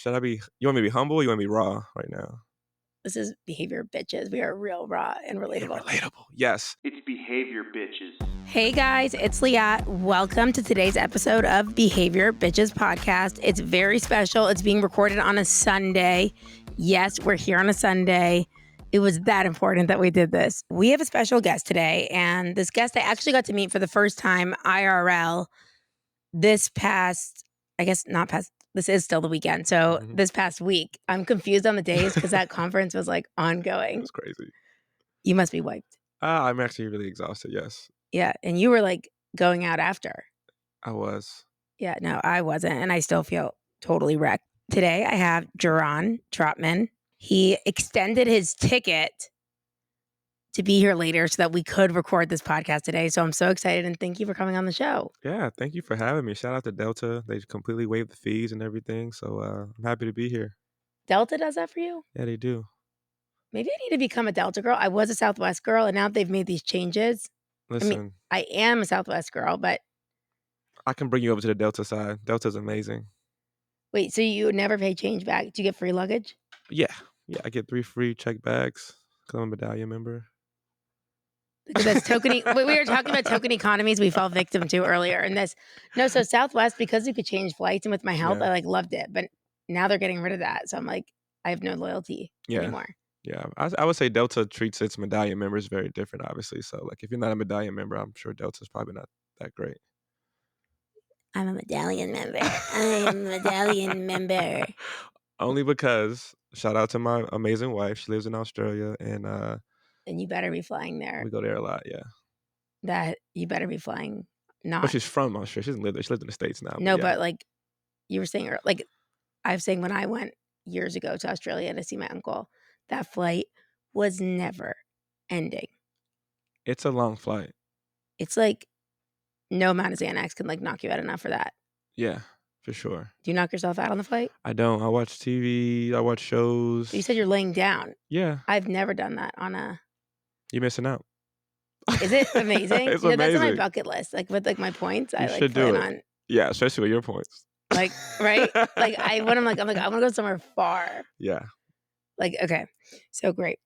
Should I be? You want me to be humble? Or you want me to be raw right now? This is Behavior Bitches. We are real, raw, and relatable. And relatable. Yes. It's Behavior Bitches. Hey guys, it's Liat. Welcome to today's episode of Behavior Bitches podcast. It's very special. It's being recorded on a Sunday. Yes, we're here on a Sunday. It was that important that we did this. We have a special guest today, and this guest I actually got to meet for the first time IRL this past, I guess not past, this is still the weekend. So this past week, I'm confused on the days because that conference was like ongoing. It's crazy. You must be wiped. I'm actually really exhausted, yes. Yeah, and you were like going out after. I was. Yeah, no, I wasn't, and I still feel totally wrecked. Today, I have Jeron Trotman. He extended his ticket to be here later so that we could record this podcast today. So I'm so excited, and thank you for coming on the show. Yeah, thank you for having me. Shout out to Delta. They completely waived the fees and everything, so I'm happy to be here. Delta does that for you? Yeah, they do. Maybe I need to become a Delta girl. I was a Southwest girl, and now they've made these changes. Listen, I mean, I am a Southwest girl, but... I can bring you over to the Delta side. Delta's amazing. Wait, so you never pay change back? Do you get free luggage? Yeah, I get 3 free check bags because I'm a medallion member. Because that's token. We were talking about token economies we fell victim to earlier. And this, no, so Southwest, because you could change flights, and with my health, I like loved it. But now they're getting rid of that. So I'm like, I have no loyalty anymore. Yeah, I would say Delta treats its medallion members very different, obviously. So, like, if you're not a medallion member, I'm sure Delta's probably not that great. I'm a medallion member. I am a medallion member. Only because, shout out to my amazing wife. She lives in Australia, and you better be flying there. We go there a lot, yeah. That you better be flying. Not. But she's from Australia. She doesn't live there. She lives in the States now. No, but like you were saying, like I was saying when I went years ago to Australia to see my uncle, that flight was never ending. It's a long flight. It's like no amount of Xanax can like knock you out enough for that. Yeah, for sure. Do you knock yourself out on the flight? I don't. I watch TV. I watch shows. You said you're laying down. Yeah. I've never done that on a... You're missing out. Is it amazing? It's amazing. That's on my bucket list. Like with like my points, I should do it. on. Yeah, especially with your points. Like, right? Like I'm like, I want to go somewhere far. Yeah. Like, okay. So great.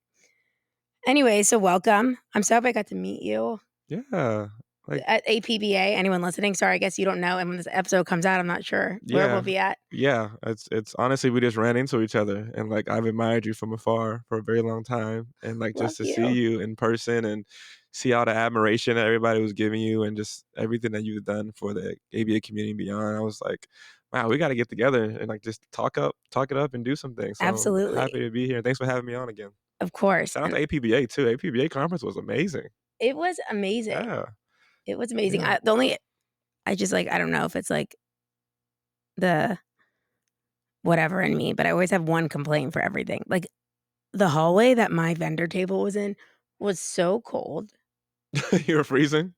Anyway, so welcome. I'm so happy I got to meet you. Yeah. Like, at ABAVerzus, anyone listening, sorry, I guess you don't know. And when this episode comes out, I'm not sure where we'll be at. Yeah, it's honestly, we just ran into each other, and like I've admired you from afar for a very long time, and like just to see you in person and see all the admiration that everybody was giving you, and just everything that you've done for the ABA community and beyond. I was like, wow, we got to get together and like just talk it up and do some things. So absolutely, I'm happy to be here. Thanks for having me on again. Of course. Shout out to ABA too. ABA conference was amazing. It was amazing. Yeah. It was amazing. Yeah. I just like, I don't know if it's like the whatever in me, but I always have one complaint for everything. Like the hallway that my vendor table was in was so cold. You were freezing?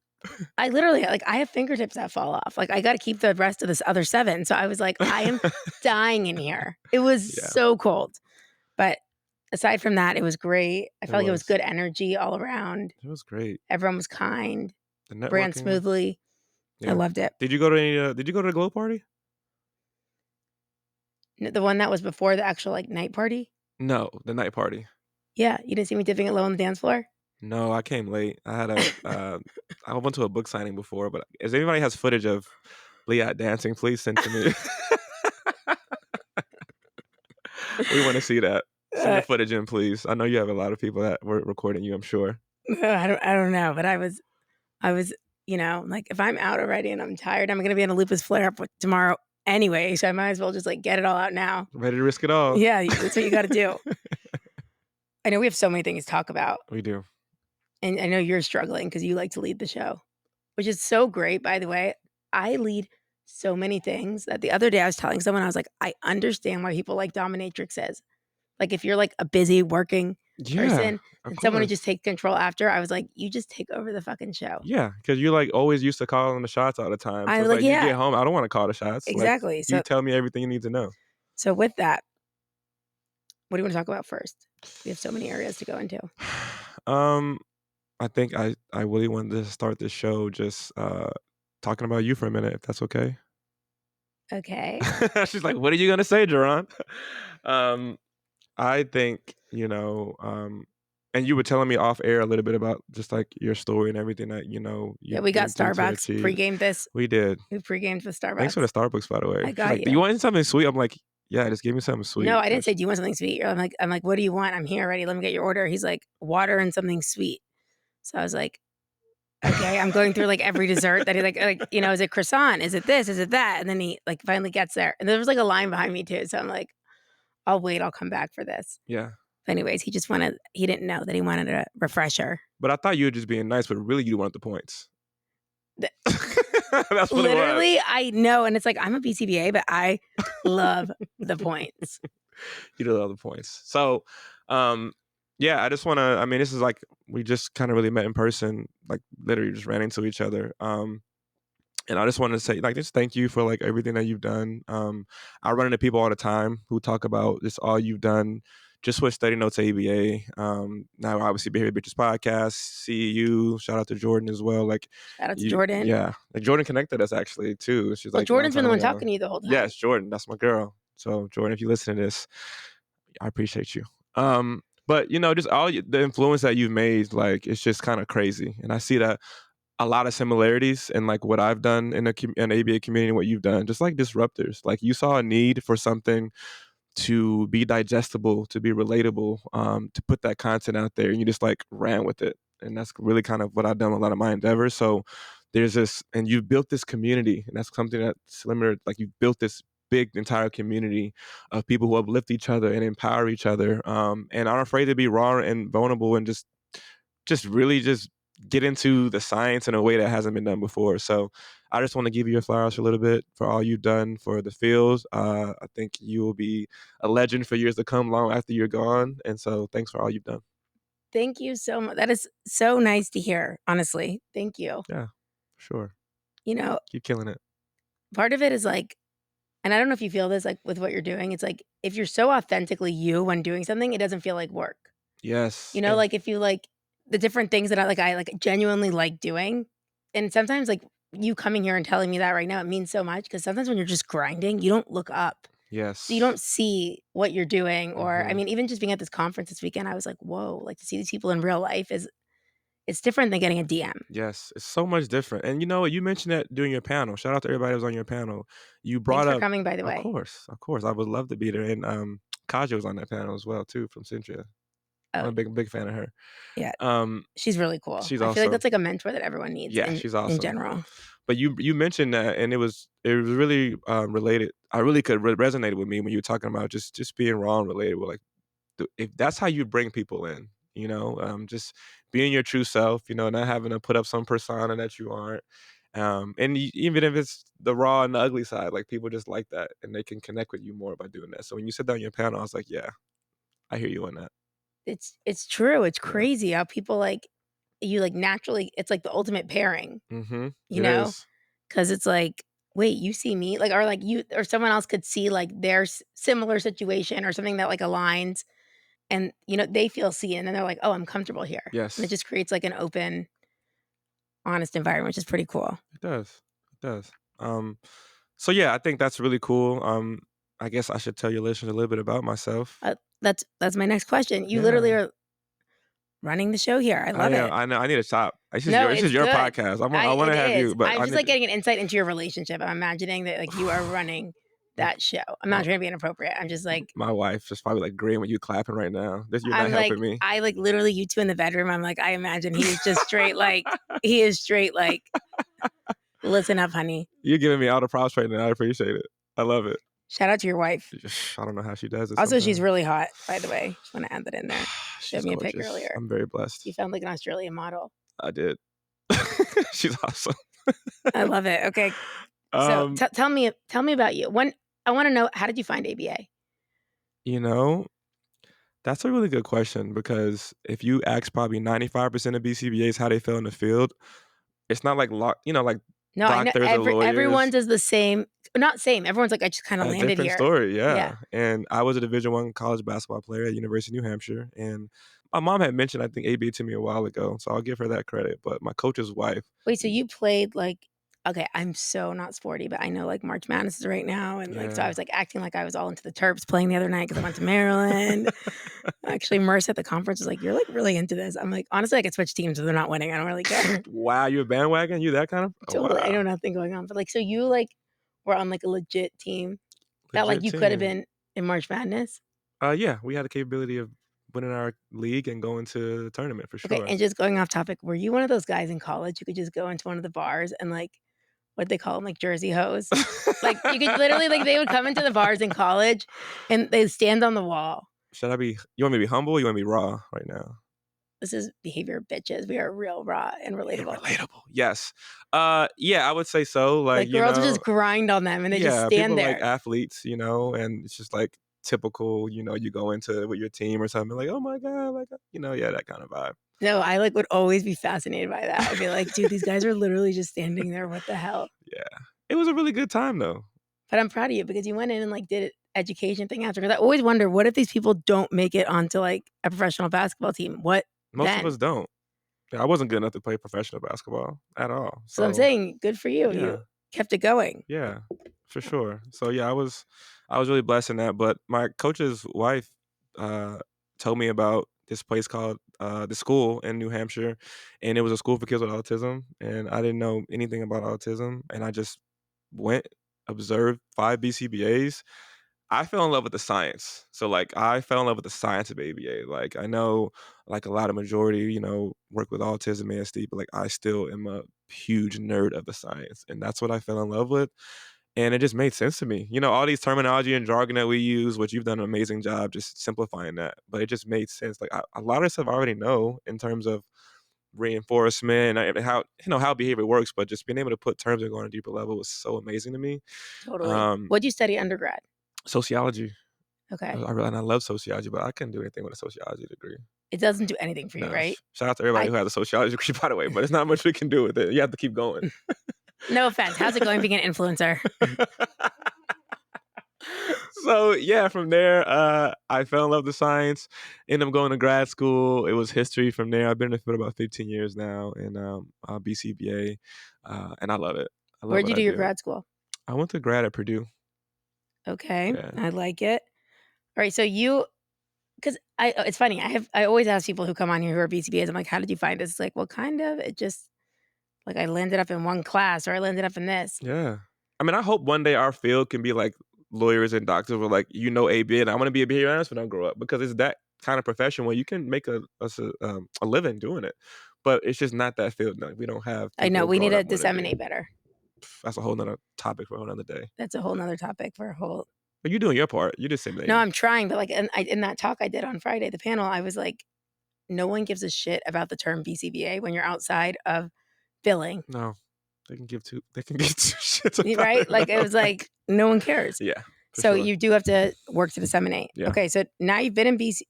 I literally, like, I have fingertips that fall off. Like, I got to keep the rest of this other 7. So I was like, I am dying in here. It was so cold. But aside from that, it was great. I felt like it was good energy all around. It was great. Everyone was kind. Ran smoothly. Yeah. I loved it. Did you go to Did you go to the glow party? The one that was before the actual like night party? No, the night party. Yeah, you didn't see me dipping it low on the dance floor? No, I came late. I had I went to a book signing before, but if anybody has footage of Liat dancing, please send to me. We want to see that. Send the footage in, please. I know you have a lot of people that were recording you, I'm sure. I don't know, but I was, you know, like if I'm out already and I'm tired, I'm going to be in a lupus flare up tomorrow anyway. So I might as well just like get it all out now. Ready to risk it all. Yeah, that's what you got to do. I know we have so many things to talk about. We do. And I know you're struggling because you like to lead the show, which is so great, by the way. I lead so many things that the other day I was telling someone, I was like, I understand why people like dominatrixes. Like if you're like a busy working person and someone who just takes control after, I was like, you just take over the fucking show. Yeah, because you're like always used to calling the shots all the time. So I was like, you get home, I don't want to call the shots. Exactly. Like, so you tell me everything you need to know. So with that, what do you want to talk about first? We have so many areas to go into. I think I really wanted to start this show just talking about you for a minute, if that's okay. Okay. She's like, what are you going to say, Jeron? I think, and you were telling me off air a little bit about just like your story and everything that, Yeah, you've we got been through to Starbucks, achieve. pre-gamed this. We did. We pre-gamed with Thanks for the Starbucks. Starbucks, by the way. I She's got like, do you. you want something sweet? I'm like, yeah, just give me something sweet. No, I didn't say, do you want something sweet? I'm like, what do you want? I'm here already. Let me get your order. He's like, water and something sweet. So I was like, okay, I'm going through like every dessert that he like, is it croissant? Is it this? Is it that? And then he like finally gets there. And there was like a line behind me too. So I'm like, I'll wait. I'll come back for this. Yeah. But anyways, he didn't know that he wanted a refresher. But I thought you were just being nice, but really you wanted the points. That's what Literally, it was. I know. And it's like, I'm a BCBA, but I love the points. You do love the points. So, yeah, I just want to, this is like, we just kind of really met in person, like literally just ran into each other. And I just wanted to say, like, just thank you for like everything that you've done. I run into people all the time who talk about just all you've done just with Study Notes ABA. Now, obviously, Behavior Bitches podcast, CEU. Shout out to Jordan as well. Like, Shout out to Jordan. Yeah, like Jordan connected us actually too. She's like, Jordan's been the one talking to you the whole time. Yes, Jordan, that's my girl. So, Jordan, if you listen to this, I appreciate you. But just all the influence that you've made, like, it's just kind of crazy, and I see that a lot of similarities in like what I've done in an ABA community and what you've done, just like disruptors. Like you saw a need for something to be digestible, to be relatable, to put that content out there, and you just like ran with it. And that's really kind of what I've done with a lot of my endeavors. So there's this, and you've built this community, and that's something that's similar. Like you've built this big entire community of people who uplift each other and empower each other, and aren't afraid to be raw and vulnerable and just really just get into the science in a way that hasn't been done before. So I just want to give you your flowers for a little bit for all you've done for the fields. I think you will be a legend for years to come long after you're gone. And so thanks for all you've done. Thank you so much. That is so nice to hear, honestly. Thank you. Yeah, sure. Keep killing it. Part of it is like, and I don't know if you feel this like with what you're doing, it's like if you're so authentically you when doing something, it doesn't feel like work. Yes. Like if you like the different things that I genuinely like doing. And sometimes like you coming here and telling me that right now, it means so much because sometimes when you're just grinding, you don't look up. Yes. So you don't see what you're doing. Or even just being at this conference this weekend, I was like, whoa, like to see these people in real life it's different than getting a DM. Yes, it's so much different. And you know what? You mentioned that doing your panel. Shout out to everybody who was on your panel. You brought Thanks up for coming, by the way. Of course. I would love to be there. And Kaja was on that panel as well too from Centria. I'm a big fan of her. Yeah. She's really cool. She's I awesome. feel like that's like a mentor that everyone needs. Yeah, she's awesome in general. But you mentioned that, and it was really related. I really could resonate with me when you were talking about just being raw and relatable. Like if that's how you bring people in, just being your true self, not having to put up some persona that you aren't. And even if it's the raw and the ugly side, like people just like that and they can connect with you more by doing that. So when you said that on your panel, I was like, yeah, I hear you on that. It's true. It's crazy how people like you like naturally. It's like the ultimate pairing. Mm-hmm. Because it's like, wait, you see me like, or like you or someone else could see like their similar situation or something that like aligns, and they feel seen and they're like, oh, I'm comfortable here. Yes, and it just creates like an open, honest environment, which is pretty cool. It does. So yeah, I think that's really cool. I guess I should tell your listeners a little bit about myself. That's my next question. You literally are running the show here. I love it. I know. I need to stop. This is your podcast. I want to have you. But I'm just like getting an insight into your relationship. I'm imagining that like you are running that show. I'm not trying to be inappropriate. I'm just like my wife is probably like agreeing with you clapping right now. You're not helping me. I like literally you two in the bedroom. I'm like, I imagine he is just straight like listen up, honey. You're giving me all the props right now. I appreciate it. I love it. Shout out to your wife. I don't know how she does it. Also, she's really hot, by the way. Just want to add that in there. Showed me gorgeous. A pic earlier. I'm very blessed. You found like an Australian model. I did. She's awesome. I love it. Okay. So tell me about you. I want to know, how did you find ABA? That's a really good question, because if you ask probably 95% of BCBAs how they feel in the field, it's not like like no, doctors or lawyers. Everyone does the same. Not same. Everyone's like, I just kind of landed different here. Story, yeah. And I was a Division I college basketball player at University of New Hampshire, and my mom had mentioned, I think, ABA to me a while ago, so I'll give her that credit. But my coach's wife. Wait, so you played like okay, I'm so not sporty, but I know like March Madness is right now. And like, so I was like acting like I was all into the Terps playing the other night because I went to Maryland. Actually, Merce at the conference was like, "You're like really into this." I'm like, honestly, I could switch teams if they're not winning. I don't really care. Wow, you a bandwagon? You that kind of? Oh, Totally. I wow. know nothing going on. But like, so you like were on like a legit team that like Legit you could have team. been in March Madness. Yeah, we had the capability of winning our league and going to the tournament for Okay. sure. And just going off topic, were you one of those guys in college who could just go into one of the bars and like, what they call them, like Jersey hoes? Like you could literally like they would come into the bars in college and they stand on the wall. Should I be? You want me to be humble? Or you want me to be raw right now? This is behavior bitches. We are real raw and Yeah, relatable. relatable. Yes. Yeah, I would say so. Like, Like girls would just grind on them and they just yeah, stand people like there. athletes, and it's just like typical, you go into it with your team or something like, oh my God, like, yeah, that kind of vibe. No, I like would always be fascinated by that. I'd be like, dude, these guys are literally just standing there. What the hell? Yeah. It was a really good time though. But I'm proud of you because you went in and like did an education thing after. Because I always wonder, what if these people don't make it onto like a professional basketball team? What Most then? of us don't. Yeah, I wasn't good enough to play professional basketball at all. So I'm saying, good for you. yeah, You kept it going. yeah, for sure. So yeah, I was really blessed in that. But my coach's wife told me about this place called the school in New Hampshire, and it was a school for kids with autism, and I didn't know anything about autism, and I just went, observed 5 BCBAs. I fell in love with the science. So like I fell in love with the science of ABA. Like I know like a lot of majority, work with autism, ASD, but like I still am a huge nerd of the science. And that's what I fell in love with. And it just made sense to me. All these terminology and jargon that we use, which you've done an amazing job just simplifying that. But it just made sense. Like a lot of stuff I already know in terms of reinforcement and how behavior works, but just being able to put terms and go on a deeper level was so amazing to me. Totally. What'd you study undergrad? Sociology. Okay. I love sociology, but I couldn't do anything with a sociology degree. It doesn't do anything for you, right? Shout out to everybody who has a sociology degree, by the way, but it's not much we can do with it. You have to keep going. No offense. How's it going being an influencer? So yeah, from there, I fell in love with science. Ended up going to grad school. It was history from there. I've been in the field about 15 years now in BCBA, and I love it. I love Where'd you what do I your do. grad school? I went to grad at Purdue. Okay, Yeah. I like it. All right, so because it's funny. I always ask people who come on here who are BCBAs. I'm like, how did you find this? It's like, well, kind of. It just like I landed up in one class or I landed up in this. Yeah. I mean, I hope one day our field can be like lawyers and doctors were like, ABA, and I want to be a behavior analyst when I grow up because it's that kind of profession where you can make a living doing it. But it's just not that field. No, we don't have. I know we need to to disseminate better. That's a whole nother topic for a whole nother day. That's a whole nother topic for a whole. But you're doing your part. You're disseminating. No, I'm trying, but like in that talk I did on Friday, the panel, I was like, no one gives a shit about the term BCBA when you're outside of billing. No, they can give two shits about right? it. Like it was like no one cares. Yeah. So sure. you do have to work to disseminate. Yeah. Okay, so now you've been in BC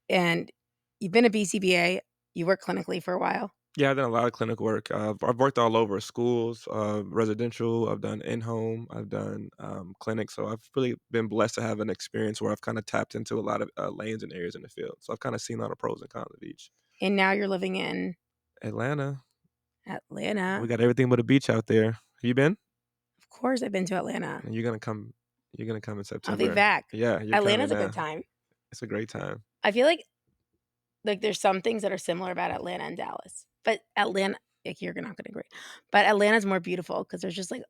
and you've been a BCBA. You work clinically for a while. Yeah, I've done a lot of clinic work. I've worked all over schools, residential. I've done in-home. I've done clinics. So I've really been blessed to have an experience where I've kind of tapped into a lot of lanes and areas in the field. So I've kind of seen all the pros and cons of each. And now you're living in Atlanta. Atlanta. We got everything but a beach out there. Have you been? Of course, I've been to Atlanta. And you're gonna come in September. I'll be back. Yeah, Atlanta's a good time. It's a great time. I feel like there's some things that are similar about Atlanta and Dallas, but Atlanta, like you're not going to agree, but Atlanta's more beautiful because there's just like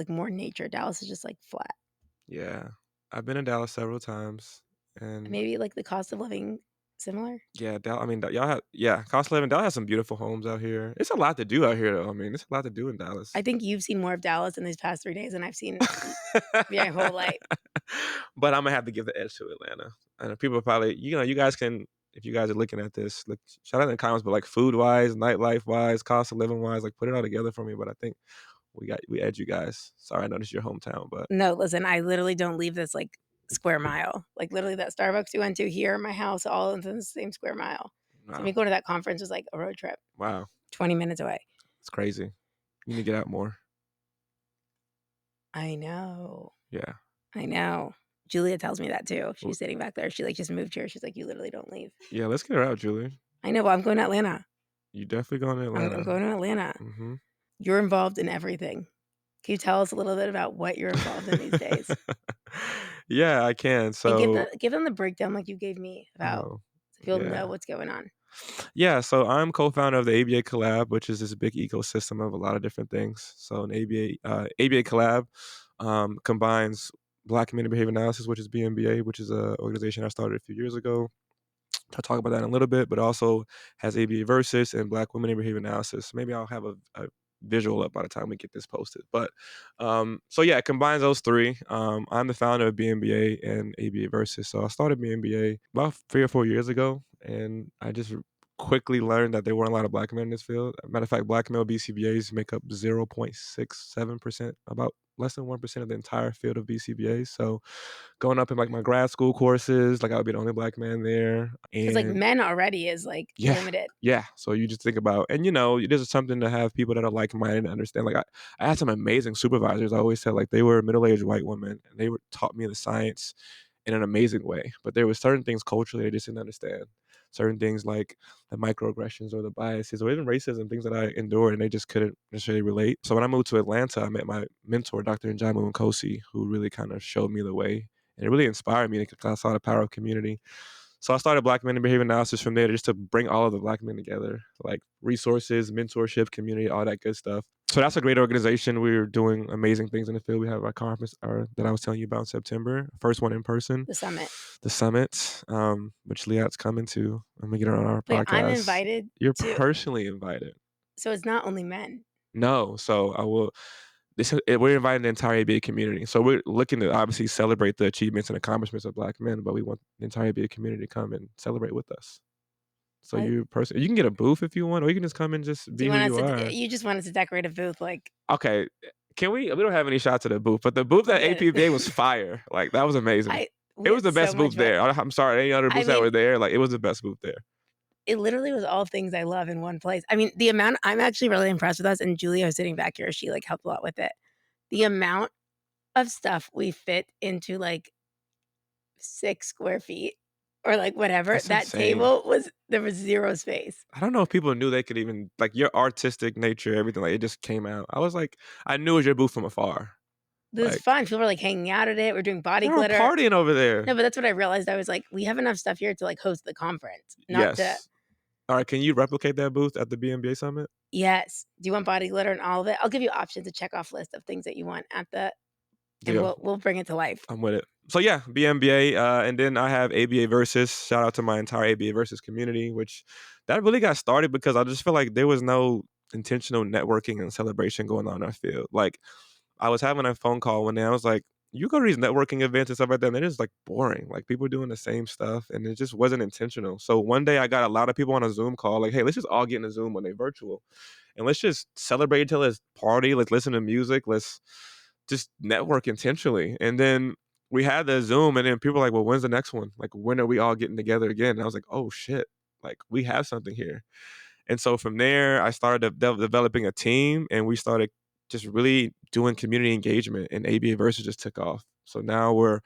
more nature. Dallas is just like flat. Yeah, I've been in Dallas several times, and maybe like the cost of living similar. Yeah, cost of living. Dallas has some beautiful homes out here. It's a lot to do out here, though. I mean, it's a lot to do in Dallas. I think you've seen more of Dallas in these past 3 days than I've seen my whole life. But I'm gonna have to give the edge to Atlanta, and people are probably, you guys can, if you guys are looking at this, look, shout out in the comments, but like food wise, nightlife wise, cost of living wise, like put it all together for me. But I think we edge you guys. Sorry, I know this is your hometown, but no, listen, I literally don't leave this like square mile. Like literally that Starbucks we went to here, my house, all in the same square mile. Wow. So me going to that conference was like a road trip. Wow. 20 minutes away. It's crazy. You need to get out more. I know. Yeah. I know. Julia tells me that too. She's sitting back there. She like just moved here. She's like, you literally don't leave. Yeah, let's get her out, Julia. I know, but I'm going to Atlanta. You definitely going to Atlanta. I'm going to Atlanta. Mm-hmm. you're involved in everything. Can you tell us a little bit about what you're involved in these days? Yeah, I can. And So, give them the breakdown like you gave me about oh, so people know yeah. what's going on. Yeah, so I'm co-founder of the ABA Collab, which is this big ecosystem of a lot of different things. So an ABA Collab combines Black Community Behavior Analysis, which is BMBA, which is an organization I started a few years ago. I'll talk about that in a little bit, but also has ABAVerzus and Black Women in Behavior Analysis. Maybe I'll have a visual up by the time we get this posted. But so yeah, it combines those three. I'm the founder of BMBA and ABAVerzus. So I started BMBA about 3 or 4 years ago, and I just quickly learned that there weren't a lot of Black men in this field. Matter of fact, Black male BCBAs make up 0.67%, about less than 1% of the entire field of BCBAs. So going up in like my grad school courses, like I would be the only Black man there. Because like And men already is like yeah, limited. yeah. So you just think about, and you know, this is something to have people that are like minded and understand. Like I had some amazing supervisors. I always said like they were middle aged white women and they were taught me the science in an amazing way. But there were certain things culturally they just didn't understand. Certain things like the microaggressions or the biases or even racism, things that I endured and they just couldn't necessarily relate. So when I moved to Atlanta, I met my mentor, Dr. Njamu Nkosi, who really kind of showed me the way. And it really inspired me because I saw the power of community. So I started Black Men in Behavior Analysis from there just to bring all of the Black men together, like resources, mentorship, community, all that good stuff. So that's a great organization. We're doing amazing things in the field. We have our conference that I was telling you about in September, first one in person. The summit. The summit, which Liat's coming to. I'm going to get her on our Wait, I'm podcast. invited You're to. personally invited. So it's not only men. No, so I will. We're inviting the entire ABA community. So we're looking to obviously celebrate the achievements and accomplishments of Black men, but we want the entire ABA community to come and celebrate with us. So I, you can get a booth if you want, or you can just come and just do be you who want us you to? are. You just want us to decorate a booth like Okay, can we? We don't have any shots of the booth, but the booth at get APBA it. was fire. Like that was amazing. We It was had the so best much booth fun. there. I'm sorry, any other I booths that mean, were there, like it was the best booth there. it literally was all things I love in one place. I mean, the amount I'm actually really impressed with us, and Julia was sitting back here, she like helped a lot with it. The amount of stuff we fit into like 6 square feet or like whatever. That's That insane. table was there was 0 space. I don't know if people knew they could even like your artistic nature, everything. Like it just came out. I was like, I knew it was your booth from afar. It was Like fun. People were like hanging out at it. We're doing body they were glitter. partying over No, there. but that's what I realized. I was like, we have enough stuff here to like host the conference, not to. Yes. All right. Can you replicate that booth at the BMBA summit? Yes. Do you want body glitter and all of it? I'll give you options, a check off list of things that you want at the, and Deal. we'll bring it to life. I'm with it. So yeah, BMBA, and then I have ABAVerzus. Shout out to my entire ABAVerzus community, which that really got started because I just feel like there was no intentional networking and celebration going on in our field. Like I was having a phone call one day. I was like, you go to these networking events and stuff like that, and they're just like boring. Like people doing the same stuff, and it just wasn't intentional. So one day I got a lot of people on a Zoom call, like, hey, let's just all get in a Zoom when they're virtual, and let's just celebrate until it's party. Let's listen to music. Let's just network intentionally. And then we had the Zoom, and then people were like, well, when's the next one? Like, when are we all getting together again? And I was like, oh shit, like we have something here. And so from there, I started developing a team, and we started just really doing community engagement, and ABAVersus just took off. So now we're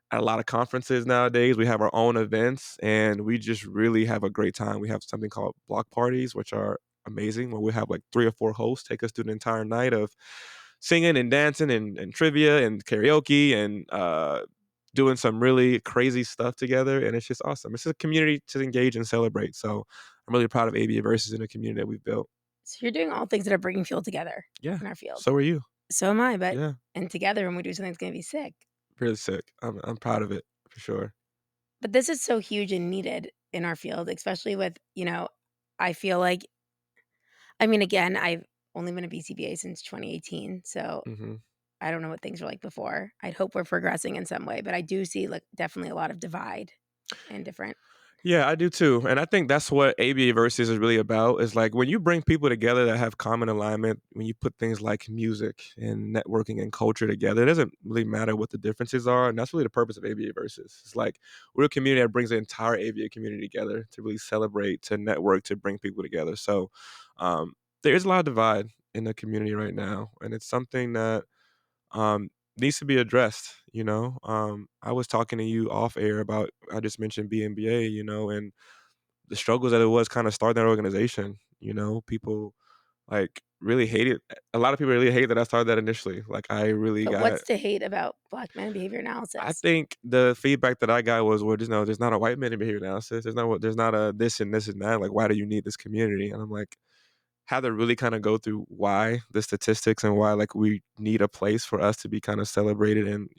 at a lot of conferences nowadays. We have our own events, and we just really have a great time. We have something called block parties, which are amazing, where we have like 3 or 4 hosts take us through the entire night of singing and dancing and trivia and karaoke and doing some really crazy stuff together. And it's just awesome. It's a community to engage and celebrate. So I'm really proud of ABAVerzus and the community that we've built. So you're doing all things that are bringing people together Yeah. in our field. So are you. So am I, but Yeah. and together when we do something that's going to be sick. Really sick. I'm proud of it for sure. But this is so huge and needed in our field, especially with, I feel like, I mean, again, I've only been a BCBA since 2018. So Hmm. I don't know what things were like before. I'd hope we're progressing in some way, but I do see like definitely a lot of divide and different. Yeah, I do too. And I think that's what ABAVersus is really about is like when you bring people together that have common alignment, when you put things like music and networking and culture together, it doesn't really matter what the differences are. And that's really the purpose of ABAVersus. It's like we're a community that brings the entire ABA community together to really celebrate, to network, to bring people together. So there is a lot of divide in the community right now. And it's something that needs to be addressed. I was talking to you off air about I just mentioned BMBA, and the struggles that it was kind of starting that organization. People like really hated. A lot of people really hate that I started that initially. Like I really But got. what's to hate about Black men and behavior I analysis? think the feedback that I got was, well, there's not a white man in behavior analysis. There's not a this and this and that. Like, why do you need this community? And I'm like, had to really kind of go through why the statistics and why like we need a place for us to be kind of celebrated and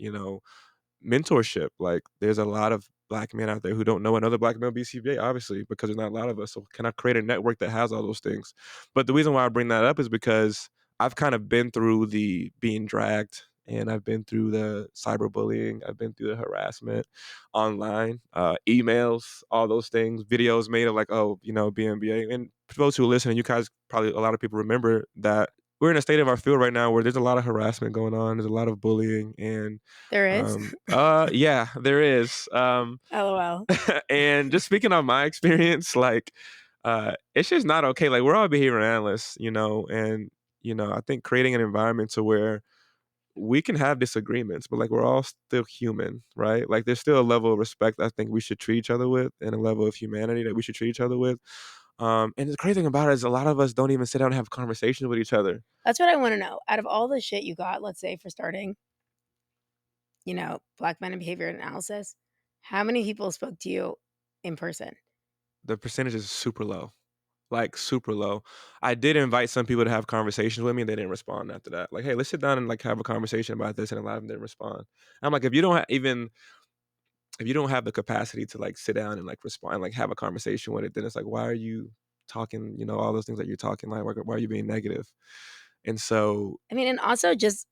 mentorship. Like there's a lot of black men out there who don't know another black male BCBA, obviously, because there's not a lot of us. So can I create a network that has all those things? But the reason why I bring that up is because I've kind of been through the being dragged and I've been through the cyberbullying. I've been through the harassment online, emails, all those things, videos made of like, oh, BMBA. And for those who listen, and you guys probably a lot of people remember that we're in a state of our field right now where there's a lot of harassment going on. There's a lot of bullying and There is. yeah, there is. LOL. And just speaking on my experience, like, it's just not okay. Like, we're all behavior analysts, and I think creating an environment to where we can have disagreements, but like we're all still human, right? Like, there's still a level of respect I think we should treat each other with, and a level of humanity that we should treat each other with. And the crazy thing about it is a lot of us don't even sit down and have conversations with each other. That's what I want to know. Out of all the shit you got, let's say for starting, Black men and behavior analysis, how many people spoke to you in person? The percentage is super low. Like super low. I did invite some people to have conversations with me, and they didn't respond after that. Like, hey, let's sit down and like have a conversation about this, and a lot of them didn't respond. I'm like, if you don't if you don't have the capacity to like sit down and like respond, and, like have a conversation with it, then it's like, why are you talking? All those things that you're talking, like, why are you being negative? And so, I mean, and also just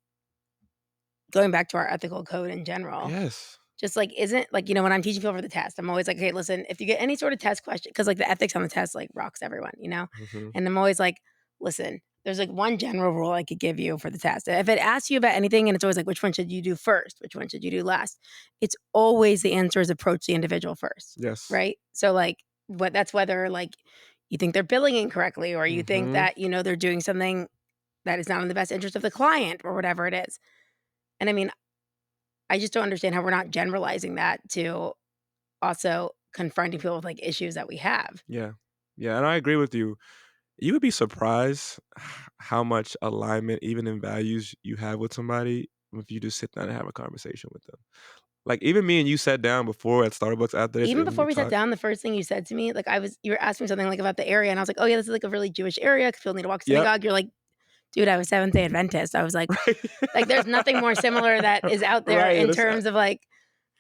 going back to our ethical code in general, yes, just like isn't like, when I'm teaching people for the test, I'm always like, okay, listen, if you get any sort of test question, because like the ethics on the test like rocks everyone. hmm And I'm always like, listen, there's like one general rule I could give you for the test. If it asks you about anything and it's always like, which one should you do first? Which one should you do last? It's always the answer is approach the individual first. yes, Right. So like that's whether like you think they're billing incorrectly or you think hmm that, they're doing something that is not in the best interest of the client or whatever it is. And I mean, I just don't understand how we're not generalizing that to also confronting people with like issues that we have. yeah, yeah, and I agree with you. You would be surprised how much alignment, even in values, you have with somebody if you just sit down and have a conversation with them. Like, even me and you sat down before at Starbucks after this, Even and before we we sat talked. down, the first thing you said to me, like you were asking me something like about the area, and I was like, "Oh yeah, this is like a really Jewish area because people need to walk to Yep. synagogue." You're like, "Dude, I was Seventh Day Adventist." I was Right. like, there's nothing more similar that is out there Right. in It's, terms of like.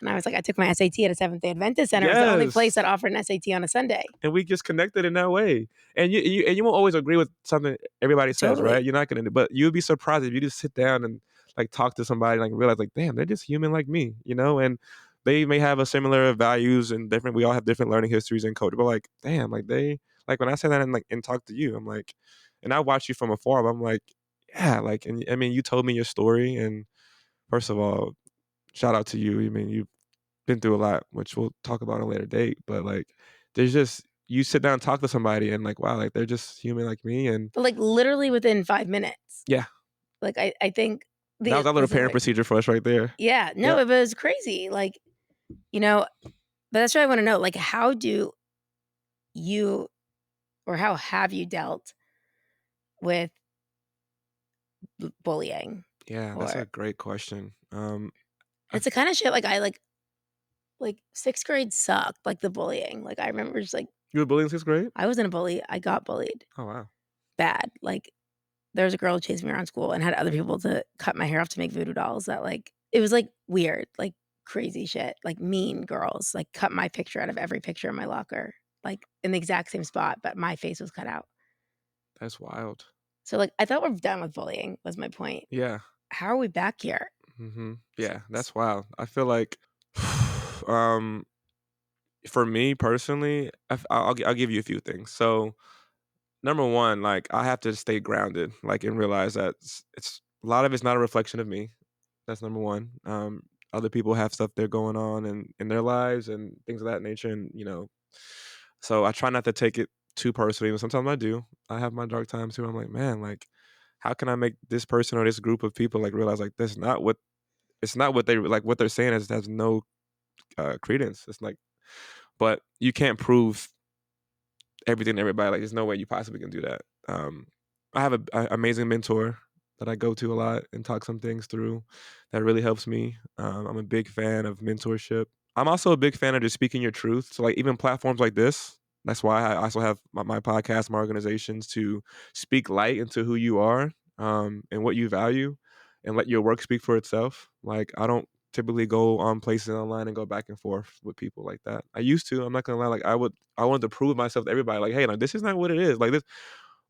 And I was like, I took my SAT at a Seventh Day Adventist center. It was the only place yes. that offered an SAT on a Sunday. And we just connected in that way. And you won't always agree with something everybody says, right? Totally. You're not gonna, but you'd be surprised if you just sit down and like talk to somebody, like realize, like, damn, they're just human like me, and they may have a similar values and different. We all have different learning histories and culture, but like, damn, like they, like when I sit down and like and talk to you, I'm like, and I watch you from afar, but I'm like, yeah, like, and I mean, you told me your story, and first of all, shout out to you. I mean, you've been through a lot, which we'll talk about on a later date, but like, there's just you sit down and talk to somebody, and like, wow, like they're just human like me, and But like literally within 5 minutes. yeah, Like I think that was the that little this is parent like procedure for us right there. yeah, no, Yep. it was crazy. Like, you know, but that's what I want to know. Like, how do you or how have you dealt with bullying? Yeah, that's Or a great question. I it's the kind of shit like I like sixth grade sucked, like the bullying. Like I remember just like you were bullied in 6th grade? I wasn't a bully. I got bullied Oh, wow. bad. Like there was a girl who chased me around school and had other people to cut my hair off to make voodoo dolls that like it was like weird, like crazy shit, like mean girls, like cut my picture out of every picture in my locker, like in the exact same spot, but my face was cut out. That's wild. So like I thought we're done with bullying was my point. Yeah. How are we back here? Yeah, that's wild. I feel like, um, for me personally, I'll give you a few things. So, number one, like I have to stay grounded, like and realize that it's a lot of it's not a reflection of me. That's number one. Other people have stuff they're going on in their lives and things of that nature, and so I try not to take it too personally. But sometimes I do. I have my dark times too. I'm like, man, like, how can I make this person or this group of people like realize like that's not what it's not what they like what they're saying has no credence. It's like, but you can't prove everything to everybody. Like, there's no way you possibly can do that. I have a amazing mentor that I go to a lot and talk some things through that really helps me. I'm a big fan of mentorship. I'm also a big fan of just speaking your truth. So like even platforms like this, that's why I also have my podcast, my organizations to speak light into who you are and what you value and let your work speak for itself. Like I don't typically go on places online and go back and forth with people like that. I used to, I'm not gonna lie, like I wanted to prove myself to everybody, like, hey, like this is not what it is. Like this,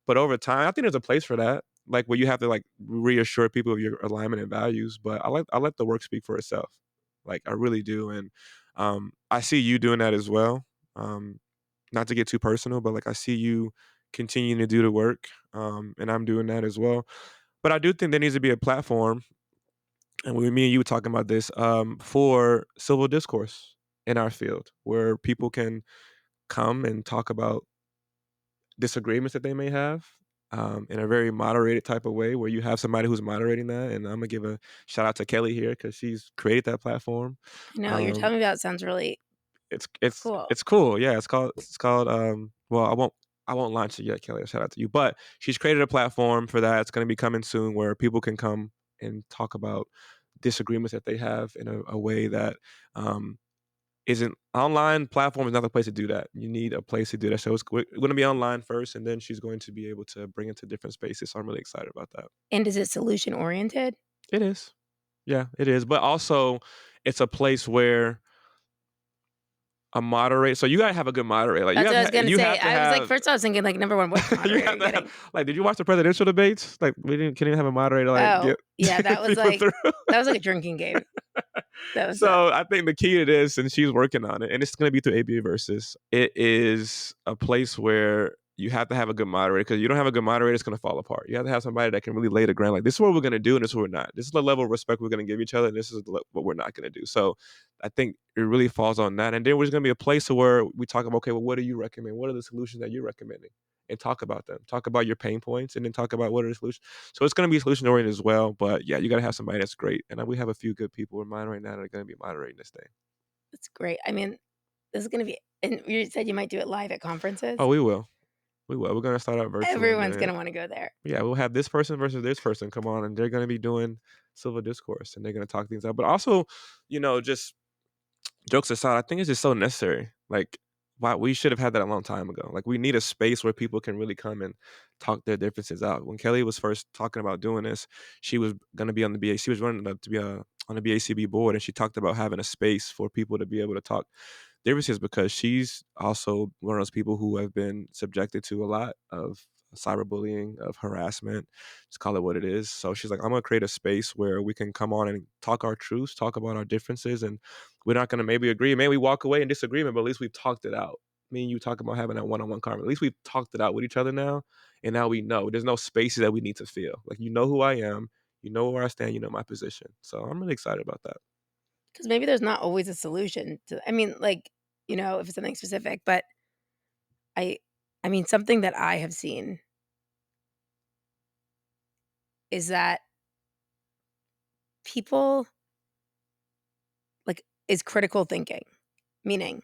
but over time, I think there's a place for that, like where you have to like reassure people of your alignment and values. But I let the work speak for itself, like I really do, and I see you doing that as well. Um, Not to get too personal, but like I see you continuing to do the work, and I'm doing that as well. But I do think there needs to be a platform, and me and you were talking about this for civil discourse in our field, where people can come and talk about disagreements that they may have in a very moderated type of way where you have somebody who's moderating that. And I'm gonna give a shout out to Kelly here because she's created that platform. I know what you're Um, telling me about sounds really cool. it's cool. Yeah, it's called well, I won't launch it yet, Kelly. Shout out to you. But she's created a platform for that. It's gonna be coming soon where people can come and talk about disagreements that they have in a way that um isn't online platform is not the place to do that. You need a place to do that. So we're going to be online first, and then she's going to be able to bring it to different spaces. So I'm really excited about that. And is it solution oriented? It is, yeah, it is. But also, it's a place where a moderator. So you gotta have a good moderator. Like That's what I was gonna you say. have to I was like, have. first I was thinking like number one, what You moderator are have you to getting? have, like, did you watch the presidential debates? Like, couldn't even have a moderator like Oh, get yeah, that was people like through. that was like a drinking game. That was So I think the key to this, and she's working on it, and it's going to be through ABAVerzus. It is a place where you have to have a good moderator because you don't have a good moderator, it's going to fall apart. You have to have somebody that can really lay the ground. Like this is what we're going to do, and this is what we're not. This is the level of respect we're going to give each other, and this is what we're not going to do. So I think it really falls on that, and then there's going to be a place where we talk about, okay, well, what do you recommend? What are the solutions that you're recommending? And talk about them. Talk about your pain points, and then talk about what are the solutions. So it's going to be solution oriented as well. But yeah, you got to have somebody that's great. And we have a few good people in mind right now that are going to be moderating this thing. that's great. I mean, this is gonna be and you said you might do it live at conferences? Oh, we will. We will. We're going to start out virtual, and Everyone's then gonna wanna go there. yeah, we'll have this person versus this person come on, and they're going to be doing civil discourse, and they're going to talk things out. But also, just jokes aside, I think it's just so necessary. Like, wow, we should have had that a long time ago. Like, we need a space where people can really come and talk their differences out. When Kelly was first talking about doing this, she was going to be on the BA. She was running to be on the BACB board, and she talked about having a space for people to be able to talk differences because she's also one of those people who have been subjected to a lot of cyberbullying, of harassment. Just call it what it is. So she's like, I'm gonna create a space where we can come on and talk our truths, talk about our differences, and we're not gonna maybe agree. Maybe we walk away in disagreement, but at least we've talked it out. Me and you talk about having that one-on-one conversation. At least we've talked it out with each other now, and now we know there's no spaces that we need to fill. Like you know who I am, you know where I stand, you know my position. So I'm really excited about that. Because maybe there's not always a solution to I mean, like, if it's something specific, but I I mean, something that I have seen is that people like, is critical thinking, meaning,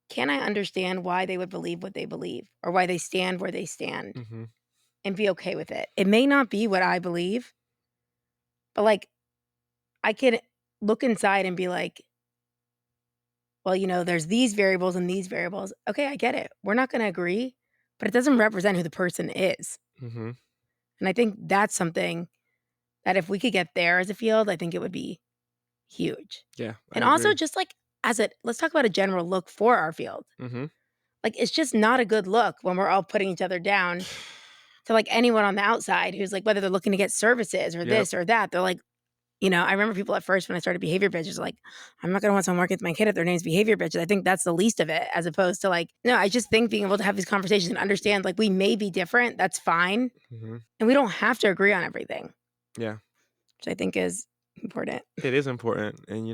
can I understand why they would believe what they believe or why they stand where they stand Hmm. and be okay with it? It may not be what I believe, but, like, I can look inside and be like, "Well, there's these variables and these variables. Okay, I get it. We're not gonna agree, but it doesn't represent who the person is." Hmm. And I think that's something that if we could get there as a field, I think it would be huge. Yeah, I And also agree. just, like, let's talk about a general look for our field. Hmm. Like, it's just not a good look when we're all putting each other down to, like, anyone on the outside who's, like, whether they're looking to get services or Yep. this or that, they're like, I remember people at first when I started behavior bitches like, I'm not gonna want someone working with my kid if their name's behavior bitches. I think that's the least of it, as opposed to like, no, I just think being able to have these conversations and understand like we may be different, that's fine. Hmm. And we don't have to agree on everything, Yeah, which I think is important. it is important. And,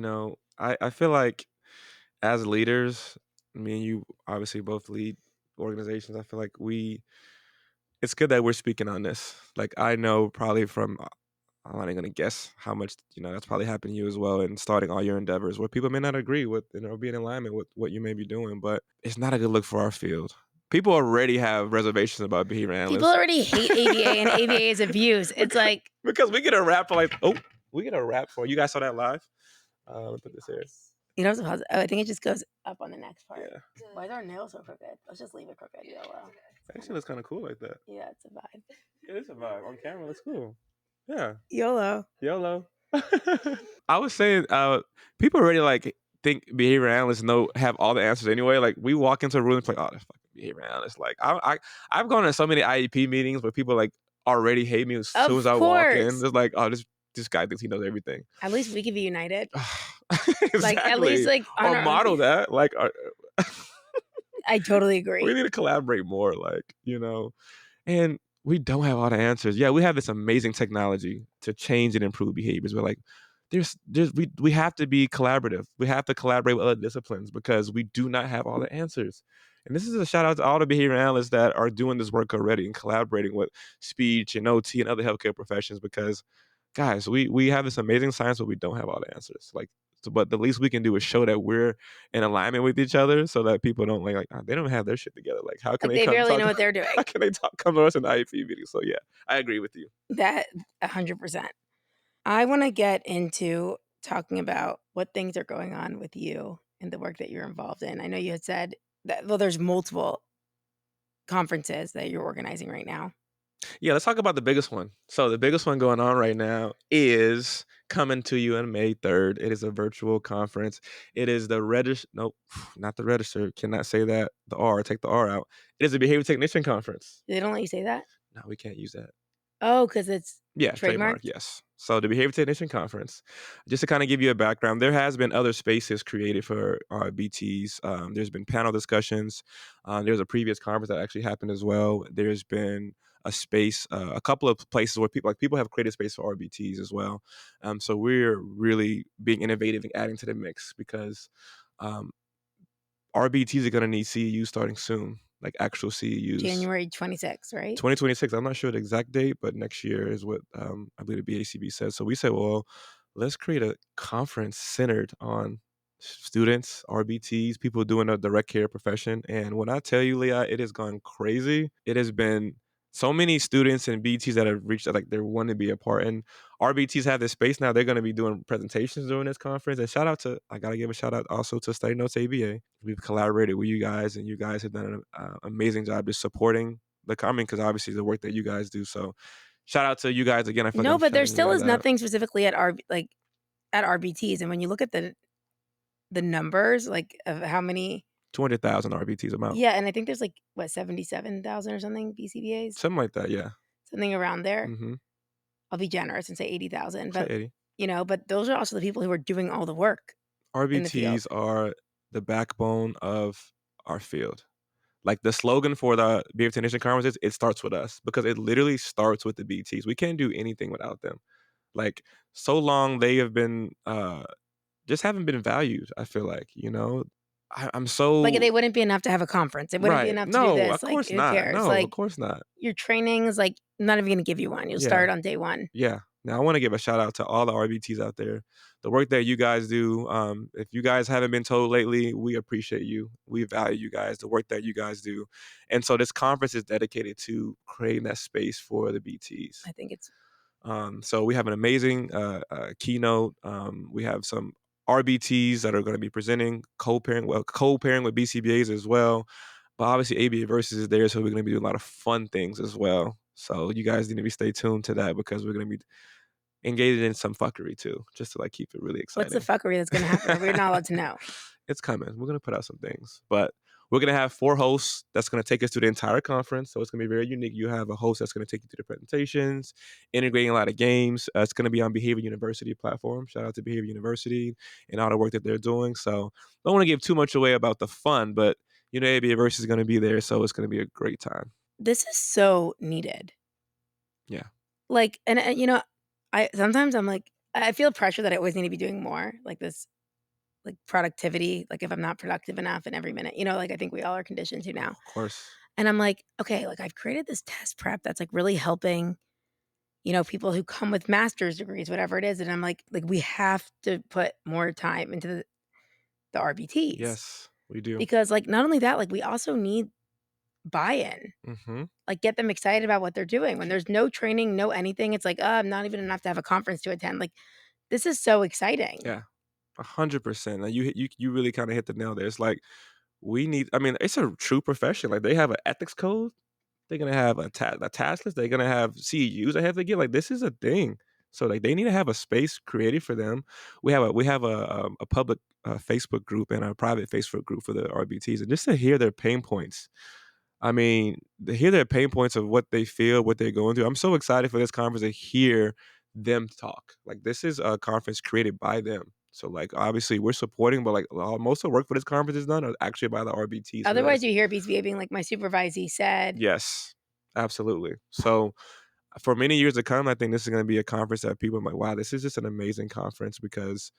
I feel like as leaders, me and you obviously both lead organizations. I feel like it's good that we're speaking on this. Like, I know probably from, I'm not even going to guess how much, that's probably happened to you as well in starting all your endeavors where people may not agree with, be in alignment with what you may be doing, but it's not a good look for our field People already have reservations about behavior analysts. People already hate ABA, and ABA is abuse. It's like because we get a rap for we get a rap for you guys saw that live. Let me put this here. You don't have to pause it. Oh, I think it just goes up on the next part. Yeah. Why is our nail so crooked? Let's just leave it crooked. YOLO. Actually, looks kind of cool like that. Yeah, it's a vibe. It is a vibe. On camera, it's cool. Yeah. YOLO. I was saying, people already like think behavior analysts have all the answers anyway. Like we walk into a room and like, oh, that's fucking behavior analyst. Like I've gone to so many IEP meetings where people like already hate me as soon as I walk in. It's like, oh, this guy thinks he knows everything. At least we can be united. Exactly. Like at least like or model that. Like I totally agree. We need to collaborate more, like, and we don't have all the answers. Yeah, we have this amazing technology to change and improve behaviors. But like, we have to be collaborative. We have to collaborate with other disciplines because we do not have all the answers. And this is a shout out to all the behavior analysts that are doing this work already and collaborating with speech and OT and other healthcare professions because, guys, we have this amazing science, but we don't have all the answers. Like, but the least we can do is show that we're in alignment with each other so that people don't like they don't have their shit together. Like, how can they barely know what they're doing? How can they come to us in the IEP meeting? So yeah, I agree with you. That 100%. I want to get into talking about what things are going on with you and the work that you're involved in. I know you had said that, well, there's multiple conferences that you're organizing right now. Yeah, let's talk about the biggest one. So the biggest one going on right now is coming to you on May 3rd. It is a virtual conference. It is the nope, not the register. Cannot say that. The R, take the R out. It is a behavior technician conference. They don't let you say that? No, we can't use that. Oh, because it's trademark. Yes. So the Behavior Technician Conference, just to kind of give you a background, there has been other spaces created for BTs. There's been panel discussions. There's a previous conference that actually happened as well. There's been a space, a couple of places where people have created space for RBTs as well. So we're really being innovative and adding to the mix because RBTs are going to need CEUs starting soon. Like actual CEUs. January 26th, right? 2026. I'm not sure the exact date, but next year is what I believe the BACB says. So we said, well, let's create a conference centered on students, RBTs, people doing a direct care profession. And when I tell you, Leah, it has gone crazy. It has been so many students and BTs that have reached like they want to be a part. And RBTs have this space now. They're going to be doing presentations during this conference. And I got to give a shout out also to Study Notes ABA. We've collaborated with you guys and you guys have done an amazing job just supporting the coming because obviously the work that you guys do. So shout out to you guys again. No, but there still is nothing specifically at RBTs. And when you look at the numbers, like of how many 200,000 RBTs amount. Yeah, and I think there's 77,000 or something BCBAs. Something like that, yeah. Something around there. Mm-hmm. I'll be generous and say 80,000. But 80. But those are also the people who are doing all the work. RBTs are the backbone of our field. Like the slogan for the Behavior Technician Conferences, it starts with us because it literally starts with the BTs. We can't do anything without them. Like so long they have been just haven't been valued, I feel like, I'm so they wouldn't be enough to have a conference. It wouldn't be enough to do this. Of course not. No, of course not. Your training is not even going to give you one. You'll start on day one. Yeah. Now I want to give a shout out to all the RBTs out there. The work that you guys do. If you guys haven't been told lately, we appreciate you. We value you guys, the work that you guys do. And so this conference is dedicated to creating that space for the BTs. I think it's so we have an amazing keynote. We have some RBTs that are going to be presenting, co-pairing with BCBAs as well. But obviously ABAVerzus is there, so we're going to be doing a lot of fun things as well. So you guys need to stay tuned to that because we're going to be engaged in some fuckery too, just to keep it really exciting. What's the fuckery that's going to happen? We're not allowed to know. It's coming. We're going to put out some things, but we're going to have 4 hosts that's going to take us through the entire conference. So it's going to be very unique. You have a host that's going to take you through the presentations, integrating a lot of games. It's going to be on Behavior University platform. Shout out to Behavior University and all the work that they're doing. So don't want to give too much away about the fun, but ABAVerzus is going to be there. So it's going to be a great time. This is so needed. Yeah. Sometimes I'm I feel pressure that I always need to be doing more this. Productivity, if I'm not productive enough in every minute, I think we all are conditioned to now. Of course. And I'm okay, I've created this test prep that's really helping, people who come with master's degrees, whatever it is. And I'm we have to put more time into the RBTs. Yes, we do. Because not only that, we also need buy-in. Mm-hmm. Like, get them excited about what they're doing. When there's no training, no anything, it's like, "Oh, not even enough to have a conference to attend." Like, this is so exciting. Yeah, 100%. Like you really kind of hit the nail there. It's like we need. I mean, it's a true profession. Like they have an ethics code. They're gonna have a task list. They're gonna have CEUs they have to get. Like this is a thing. So like they need to have a space created for them. We have a public Facebook group and a private Facebook group for the RBTs, and just to hear their pain points. I mean, to hear their pain points of what they feel, what they're going through. I'm so excited for this conference to hear them talk. Like this is a conference created by them. So like obviously we're supporting, but like most of the work for this conference is done actually by the RBTs for Otherwise, this. you hear BCBA being like, "My supervisee said." Yes, absolutely. So for many years to come, I think this is going to be a conference that people are like, wow, this is just an amazing conference because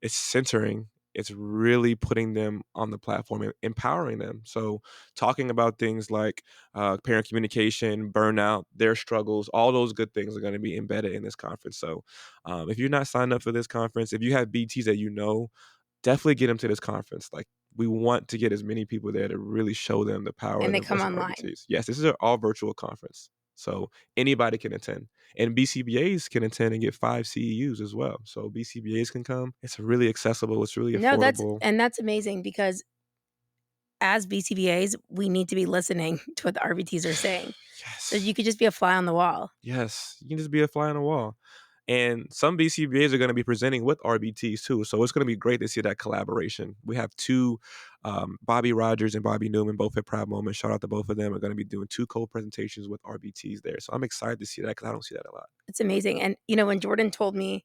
it's centering. It's really putting them on the platform and empowering them. So, talking about things like parent communication, burnout, their struggles, all those good things are going to be embedded in this conference. So, if you're not signed up for this conference, if you have BTs that you know, definitely get them to this conference. Like, we want to get as many people there to really show them the power And and they the come voice of online. RBTs. Yes, this is an all virtual conference. So anybody can attend. And BCBAs can attend and get 5 CEUs as well. So BCBAs can come. It's really accessible. It's really No, affordable. that's amazing because as BCBAs, we need to be listening to what the RBTs are saying. So Yes. you could just be a fly on the wall. Yes. You can just be a fly on the wall. And some BCBAs are going to be presenting with RBTs too. So it's going to be great to see that collaboration. We have two, Bobby Rogers and Bobby Newman, both at Proud Moment. Shout out to both of them. Are going to be doing 2 co-presentations with RBTs there. So I'm excited to see that because I don't see that a lot. It's amazing. And, when Jordan told me,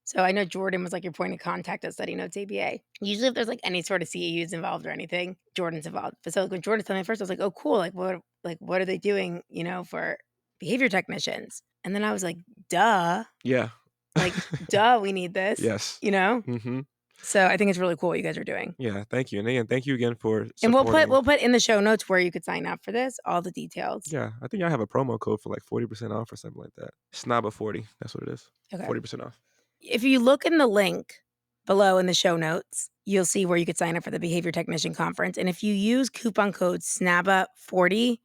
so I know Jordan was like your point of contact at Study Notes ABA. Usually if there's like any sort of CEUs involved or anything, Jordan's involved. But so like, when Jordan told me at first, I was like, oh, cool. What are they doing, for behavior technicians? And then I was like, duh. Yeah. Like, duh, we need this, Yes. Mm-hmm. So I think it's really cool what you guys are doing. Yeah, thank you. And again, thank you again for And supporting. we'll put in the show notes where you could sign up for this, all the details. Yeah, I think I have a promo code for like 40% off or something like that. SNABA 40. That's what it is. Okay. 40% off. If you look in the link below in the show notes, you'll see where you could sign up for the Behavior Technician Conference. And if you use coupon code SNABA40,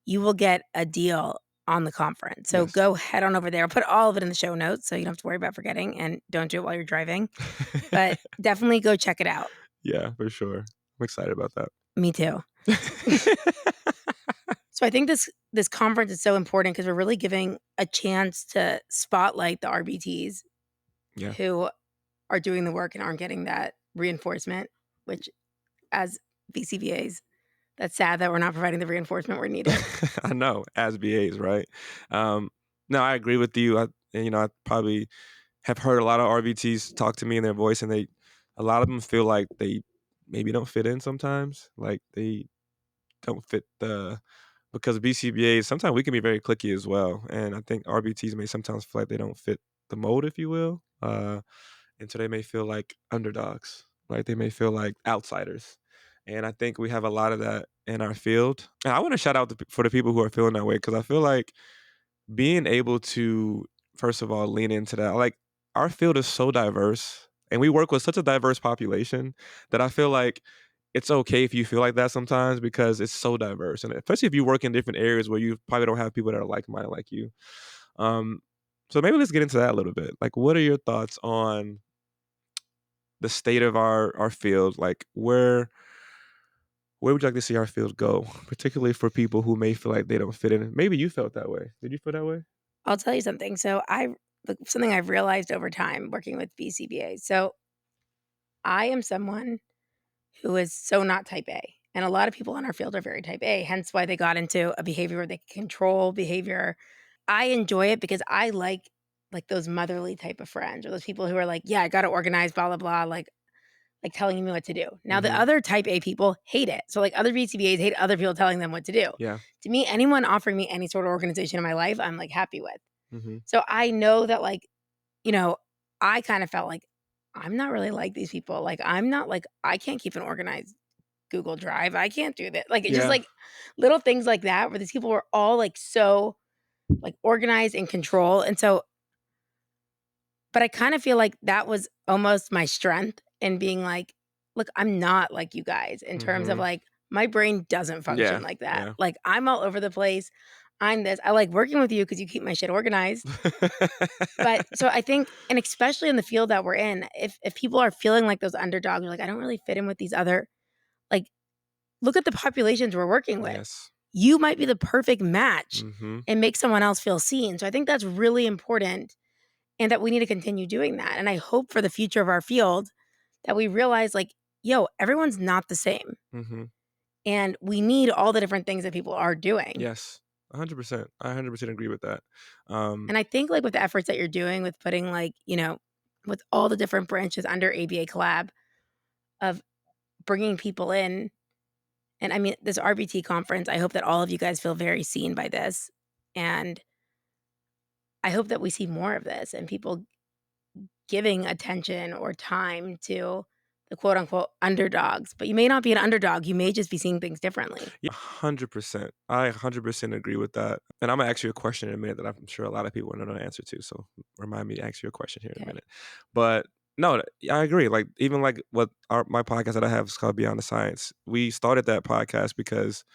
you will get a deal on the conference. So Yes. go head on over there. I'll put all of it in the show notes so you don't have to worry about forgetting, and don't do it while you're driving. But definitely go check it out. Yeah, for sure. I'm excited about that. Me too. So I think this conference is so important because we're really giving a chance to spotlight the RBTs who are doing the work and aren't getting that reinforcement, which as BCBAs, that's sad that we're not providing the reinforcement we're needed. I know, as BAs, right? No, I agree with you. I probably have heard a lot of RBTs talk to me in their voice, and a lot of them feel like they maybe don't fit in sometimes. Like they don't fit because BCBAs, sometimes we can be very cliquey as well. And I think RBTs may sometimes feel like they don't fit the mold, if you will. And so they may feel like underdogs, right? They may feel like outsiders. And I think we have a lot of that in our field. And I want to shout out for the people who are feeling that way because I feel like being able to, first of all, lean into that. Like our field is so diverse and we work with such a diverse population that I feel like it's okay if you feel like that sometimes because it's so diverse. And especially if you work in different areas where you probably don't have people that are like-minded like you. So maybe let's get into that a little bit. Like, what are your thoughts on the state of our field? Like, where would you like to see our field go, particularly for people who may feel like they don't fit in? Maybe you felt that way. Did you feel that way? I'll tell you something. So something I've realized over time working with BCBA. So I am someone who is so not type A. And a lot of people in our field are very type A, hence why they got into a behavior where they can control behavior. I enjoy it because I like those motherly type of friends or those people who are like, yeah, I got to organize, blah, blah, blah, like telling me what to do. Now, the other type A people hate it. So like other BCBAs hate other people telling them what to do. Yeah. To me, anyone offering me any sort of organization in my life, I'm like happy with. Mm-hmm. So I know that I kind of felt like I'm not really like these people. Like I'm not like, I can't keep an organized Google Drive. I can't do that. Like it's just like little things like that where these people were all like so like organized and control. And so, but I kind of feel like that was almost my strength in being like, look, I'm not like you guys in terms of like, My brain doesn't function Yeah, like that. yeah. Like, I'm all over the place. I'm this. I like working with you because you keep my shit organized. But so I think, and especially in the field that we're in, if people are feeling like those underdogs, like, I don't really fit in with these other, like, look at the populations we're working with. Yes. You might be the perfect match Mhm. and make someone else feel seen. So I think that's really important and that we need to continue doing that. And I hope for the future of our field that we realize, like, yo, everyone's not the same. Mhm. And we need all the different things that people are doing. Yes. 100%. I 100% agree with that. And I think, like, with the efforts that you're doing with putting, like, with all the different branches under ABA Collab of bringing people in. And I mean, this RBT conference, I hope that all of you guys feel very seen by this. And I hope that we see more of this and people giving attention or time to the quote unquote underdogs. But you may not be an underdog. You may just be seeing things differently. Yeah, 100%. I 100% agree with that. And I'm gonna ask you a question in a minute that I'm sure a lot of people want to know the answer to. So remind me to ask you a question here in a Okay. minute. But no, I agree. Like even like what my podcast that I have is called Beyond the Science. We started that podcast because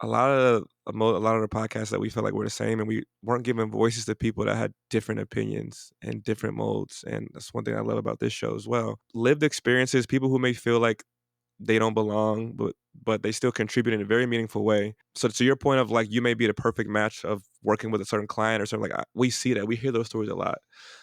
a lot of the podcasts that we felt like were the same, and we weren't giving voices to people that had different opinions and different molds. And that's one thing I love about this show as well. Lived experiences, people who may feel like they don't belong, but they still contribute in a very meaningful way. So to your point of like you may be the perfect match of working with a certain client or something, like we see that, we hear those stories a lot.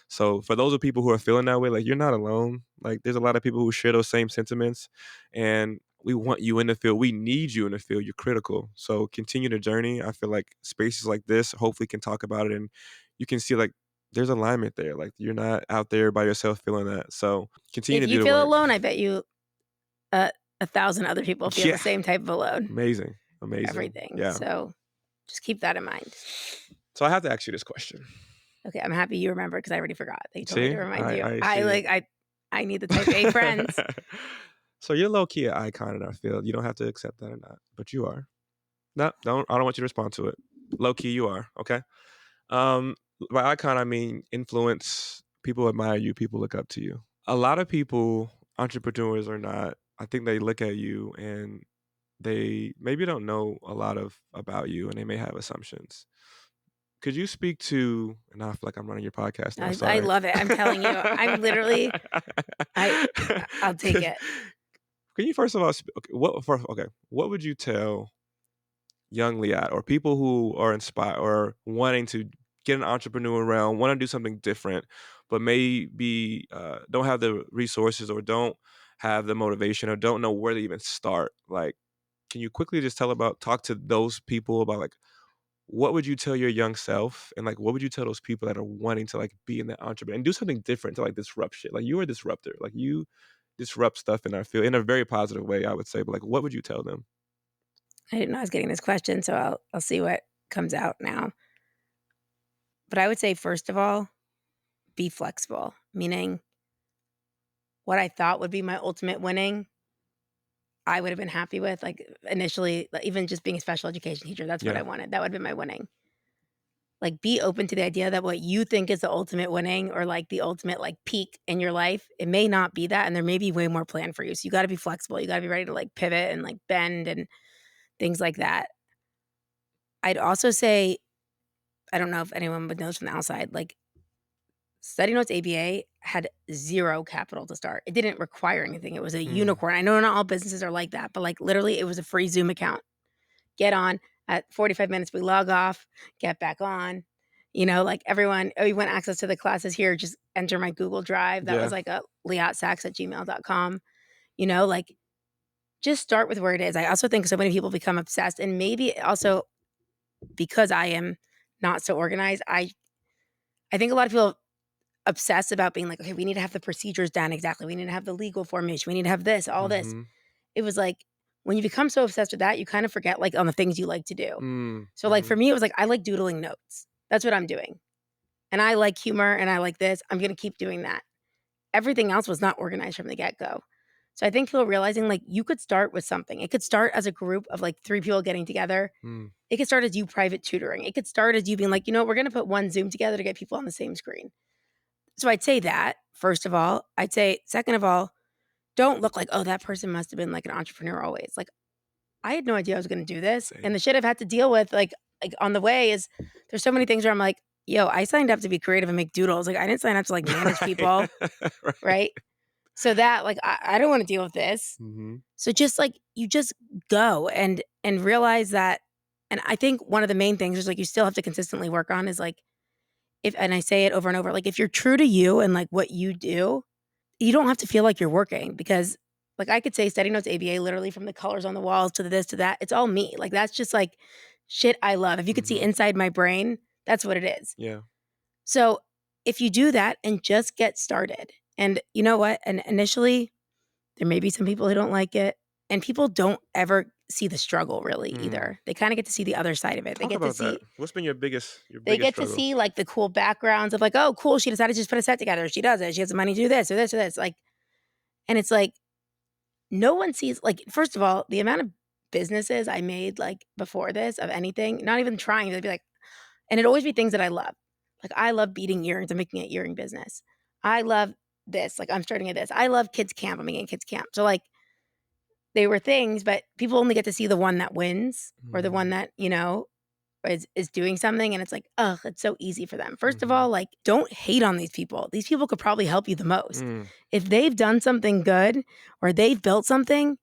So for those of people who are feeling that way, like you're not alone. Like there's a lot of people who share those same sentiments, and we want you in the field. We need you in the field. You're critical. So continue the journey. I feel like spaces like this hopefully can talk about it, and you can see like there's alignment there. Like you're not out there by yourself feeling that. So continue If to do you the feel work. alone, I bet you 1,000 other people feel the Yeah. same type of alone Amazing. for Amazing. everything. Yeah. So just keep that in mind. So I have to ask you this question. Okay, I'm happy you remembered because I already forgot that you told me See? to remind you. I I see it. like I need the type A friends. So you're low key an icon in our field. You don't have to accept that or not, but you are. No, don't. I don't want you to respond to it. Low key, you are. Okay. Um, by icon, I mean influence. People admire you. People look up to you. A lot of people, entrepreneurs or not, I think they look at you and they maybe don't know a lot about you, and they may have assumptions. Could you speak to, and I feel like I'm running your podcast now, I sorry. love it. I'm telling you, I'm literally I I'll take Can it. can you first of all, what would you tell young Liat or people who are inspired or wanting to get an entrepreneur realm, want to do something different, but maybe don't have the resources or don't have the motivation or don't know where to even start? Like, can you quickly just talk to those people about like, what would you tell your young self? And like, what would you tell those people that are wanting to like be in the entrepreneur and do something different to like disrupt shit? Like you are a disruptor. Like you disrupt stuff in our field in a very positive way, I would say. But like, what would you tell them? I didn't know I was getting this question, so I'll see what comes out now. But I would say first of all, be flexible, meaning what I thought would be my ultimate winning, I would have been happy with. Like initially, like, even just being a special education teacher, that's what Yeah. I wanted. That would have been my winning. Like be open to the idea that what you think is the ultimate winning or like the ultimate like peak in your life, it may not be that and there may be way more planned for you. So you got to be flexible. You got to be ready to like pivot and like bend and things like that. I'd also say, I don't know if anyone would know from the outside, like Study Notes ABA had zero capital to start. It didn't require anything. It was a Mm, unicorn. I know not all businesses are like that, but like literally it was a free Zoom account. Get on at 45 minutes, we log off, get back on. Like everyone, oh, you want access to the classes here, just enter my Google Drive. That was yeah. like a liatsacks@gmail.com. Like just start with where it is. I also think so many people become obsessed and maybe also because I am not so organized, I think a lot of people obsessed about being like, okay, we need to have the procedures done exactly. We need to have the legal formation. We need to have this, all this. Mm-hmm. It was like when you become so obsessed with that, you kind of forget like on the things you like to do. So like Mm-hmm. for me, it was like I like doodling notes. That's what I'm doing. And I like humor and I like this. I'm gonna keep doing that. Everything else was not organized from the get-go. So I think people realizing like you could start with something. It could start as a group of like 3 people getting together. Mm. It could start as you private tutoring. It could start as you being like, we're gonna put one Zoom together to get people on the same screen. So I'd say that, first of all. I'd say, second of all, don't look like, oh, that person must have been like an entrepreneur always. Like I had no idea I was gonna do this, Same. and the shit I've had to deal with, like, on the way is there's so many things where I'm like, "Yo, I signed up to be creative and make doodles, like, I didn't sign up to, like, manage Right. people," Right. right? So that, like, I don't wanna deal with this. Mhm. So just, like, you just go and realize that and I think one of the main things is, like, you still have to consistently work on is, like, if and I say it over and over, like, if you're true to you and, like, what you do, you don't have to feel like you're working because, like, I could say study notes ABA literally from the colors on the walls to the this to that. It's all me. Like, that's just, like, shit I love. If you could see Mhm. inside my brain, that's what it is. Yeah. So, if you do that and just get started and you know what? And initially, there may be some people who don't like it, and people don't ever see the struggle really Mm. either. They kinda get to see the other side of it. Talk about that. What's been your They biggest get to struggle? see, like, the cool backgrounds of, like, "Oh, cool, she decided to just put a set together. She does it. She has the money to do this or this or this." Like and it's like, no one sees like, first of all, the amount of businesses I made, like, before this of anything, not even trying, they'd be like and it'd always be things that I love. Like, I love beading earrings, I'm making an earring business. I love this, like, I'm starting at this. I love kids camp, I'm making a kids camp. So, like, they were things, but people only get to see the one that wins or the one Mm. that, is doing something, and it's like, ugh, it's so easy for them. First of Mhm. all, like, don't hate on these people. These people could probably help you the most. Mm. If they've done something good or they've built something,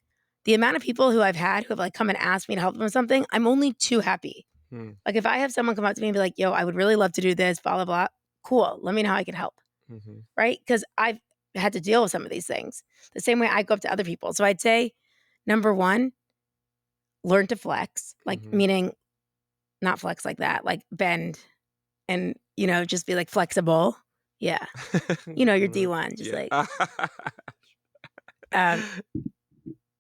the amount of people who I've had who have, like, come and asked me to help them with something, I'm only too happy. Mm. Like, if I have someone come up to me and be like, "Yo, I would really love to do this, blah, blah, blah." Cool, let me know how I can help, Mhm. right? Because 'Cause I've had to deal with some of these things the same way I go up to other people. So I'd say, number 1, learn to flex, like, Mhm. meaning not flex like that, like bend and, just be, like, flexible. Yeah. Your Mhm. D1, just Yeah. like, um,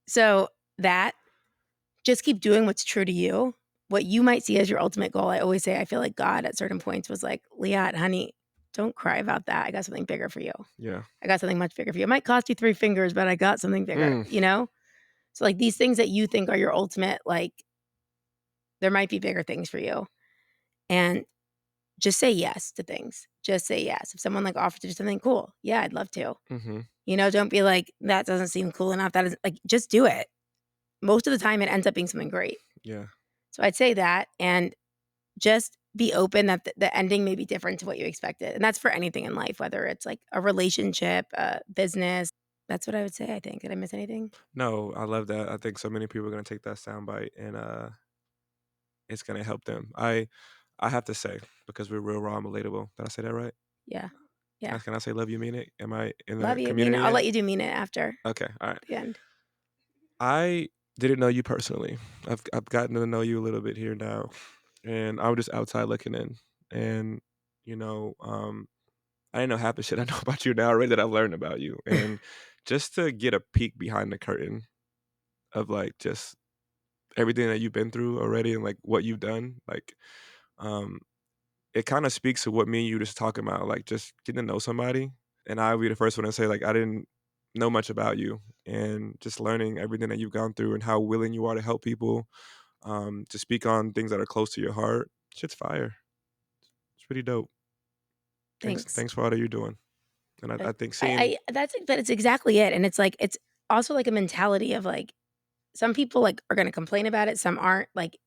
so that just keep doing what's true to you. What you might see as your ultimate goal, I always say, I feel like God at certain points was like, "Liat, honey, don't cry about that. I got something bigger for you. Yeah. I got something much bigger for you. It might cost you 3 fingers, but I got something bigger," Mm. you know? So, like, these things that you think are your ultimate, like, there might be bigger things for you, and just say yes to things. Just say yes. If someone, like, offers to do something, cool. Yeah, I'd love to. Mhm. Don't be like, "That doesn't seem cool enough. That is" like, just do it. Most of the time, it ends up being something great. Yeah. So I'd say that, and just be open that the ending may be different to what you expected, and that's for anything in life, whether it's, like, a relationship, a business. That's what I would say, I think. Did I miss anything? No, I love that. I think so many people are gonna take that soundbite and it's gonna help them. I have to say, because we're real raw and relatable. Did I say that right? Yeah. Can Yeah. I say love you mean it? Am I in Love the you, mean it. community I'll yet? let you do mean it after Okay, all right. the end. I didn't know you personally. I've gotten to know you a little bit here now, and I was just outside looking in, and you know, I didn't know half the shit I know about you now already that I've learned about you, and just to get a peek behind the curtain of like just everything that you've been through already and like what you've done, like um, it kind of speaks to what me and you just talking about, like just getting to know somebody. And I'll be the first one to say, like, I didn't know much about you, and just learning everything that you've gone through and how willing you are to help people, to speak on things that are close to your heart. Shit's fire. It's pretty dope. Thanks. Thanks for all that you're doing. And I think seeing, That's exactly it, and it's like it's also like a mentality of, like, some people, like, are gonna complain about it, some aren't. Like,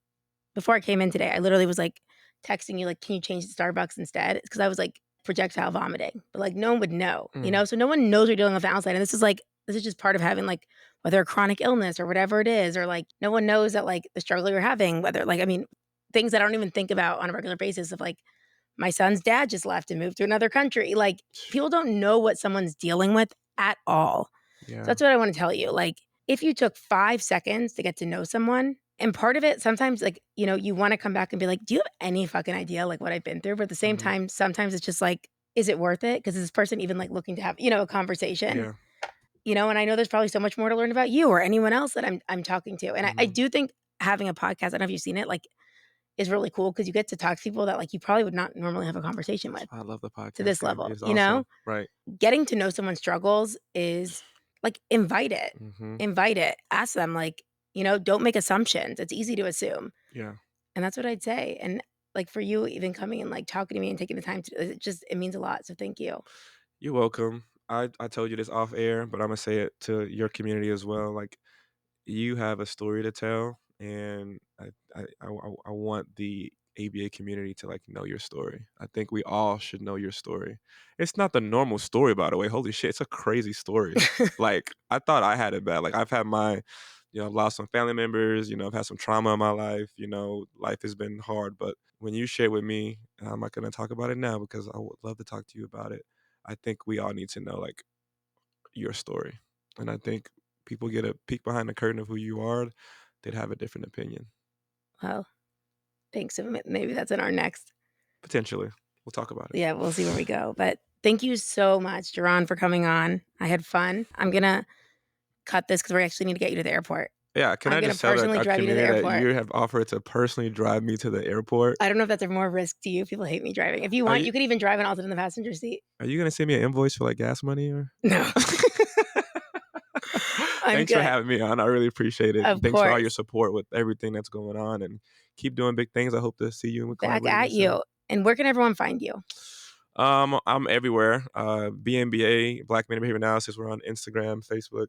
before I came in today, I literally was, like, texting you, like, "Can you change to Starbucks instead?" Because I was, like, projectile vomiting, but, like, no one would know, mm, So no one knows what you're dealing with outside, and this is just part of having, like, whether a chronic illness or whatever it is, or, like, no one knows that, like, the struggle you're having, whether, like, I mean, things that I don't even think about on a regular basis of, like, my son's dad just left and moved to another country. Like, people don't know what someone's dealing with at all. So yeah, that's what I wanna tell you. Like, if you took 5 seconds to get to know someone, and part of it sometimes, like, you wanna come back and be like, "Do you have any fucking idea, like, what I've been through?" But at the same mhm, time, sometimes it's just like, "Is it worth it? Because is this person even, like, looking to have, a conversation?" yeah, And I know there's probably so much more to learn about you or anyone else that I'm talking to. And I mhm. do think having a podcast, I don't know if you've seen it, like, is really cool because you get to talk to people that, like, you probably would not normally have a conversation That's with why I love the to podcast this game. level, It's awesome, right? Getting to know someone's struggles is like, invite it. Mhm, Invite it. Ask them, like, don't make assumptions. It's easy to assume. yeah. And that's what I'd say. And, like, for you even coming and, like, talking to me and taking the time to it means a lot. So thank you. You're welcome. I told you this off air, but Imma say it to your community as well. Like, you have a story to tell, and I want the ABA community to like know your story. I think we all should know your story. It's not the normal story, by the way. Holy shit, it's a crazy story. Like I thought I had it bad. Like I've had my, I've lost some family members. I've had some trauma in my life. Life has been hard. But when you share with me, and I'm not gonna talk about it now because I would love to talk to you about it. I think we all need to know like your story, and I think people get a peek behind the curtain of who you are, they'd have a different opinion. Well, thanks. Maybe that's in our next. Potentially. We'll talk about it. Yeah, we'll see where we go. But thank you so much, Jeron, for coming on. I had fun. I'm going to cut this because we actually need to get you to the airport. Yeah, can I'm I gonna just tell personally our drive you to the community that airport. you have offered to personally drive me to the airport? I don't know if that's more risk to you. People hate me driving. If you want, you could even drive and I'll sit in the passenger seat. Are you going to send me an invoice for like gas money or? No. Thanks for having me on. I really appreciate it. Of Thanks course. for all your support with everything that's going on, and keep doing big things. I hope to see you and back at you. Soon. And where can everyone find you? I'm everywhere. BMBA, Black Men in Behavior Analysis. We're on Instagram, Facebook,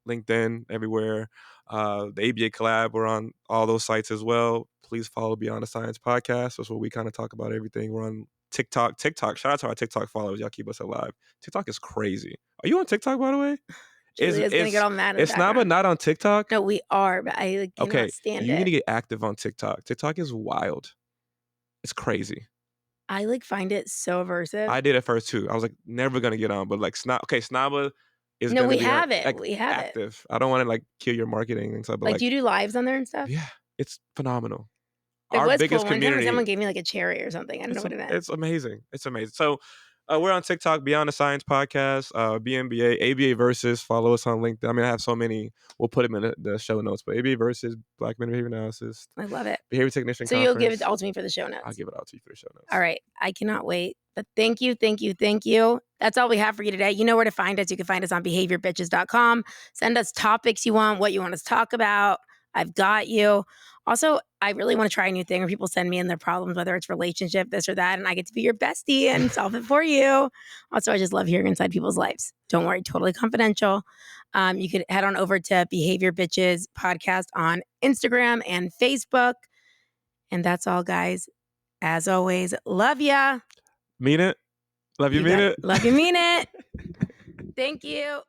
LinkedIn, everywhere. The ABA collab, we're on all those sites as well. Please follow Beyond the Science podcast. That's where we kind of talk about everything. We're on TikTok. Shout out to our TikTok followers. Y'all keep us alive. TikTok is crazy. Are you on TikTok, by the way? Julia's going to get all mad at Is SNABA not on TikTok? No, we are, but I cannot stand it. You need to get active on TikTok. TikTok is wild. It's crazy. I find it so aversive. I did at first too. I was like never going to get on, but like SNABA is no, we be have it. Like, we have active. I don't want to like kill your marketing and stuff. But do you do lives on there and stuff? Yeah, it's phenomenal. It was biggest cool. One community. Time someone gave me like a cherry or something. I don't know what it meant. It's amazing. It's amazing. So we're on TikTok, Beyond the Science podcast, BMBA, ABAVerzus. Follow us on LinkedIn. I mean, I have so many. We'll put them in the show notes. But ABAVerzus, Black Men in Behavior Analysis. I love it. Behavior Technician So Conference. You'll give it all to me for the show notes. I'll give it all to you for the show notes. All right. I cannot wait. But thank you. That's all we have for you today. You know where to find us. You can find us on BehaviorBitches.com. Send us topics you want, what you want us to talk about. I've got you. Also, I really want to try a new thing where people send me in their problems, whether it's relationship, this or that, and I get to be your bestie and solve it for you. Also, I just love hearing inside people's lives. Don't worry, totally confidential. You could head on over to Behavior Bitches podcast on Instagram and Facebook. And that's all, guys. As always, love ya. Mean it. Love you, mean it. Love you, mean it. Thank you.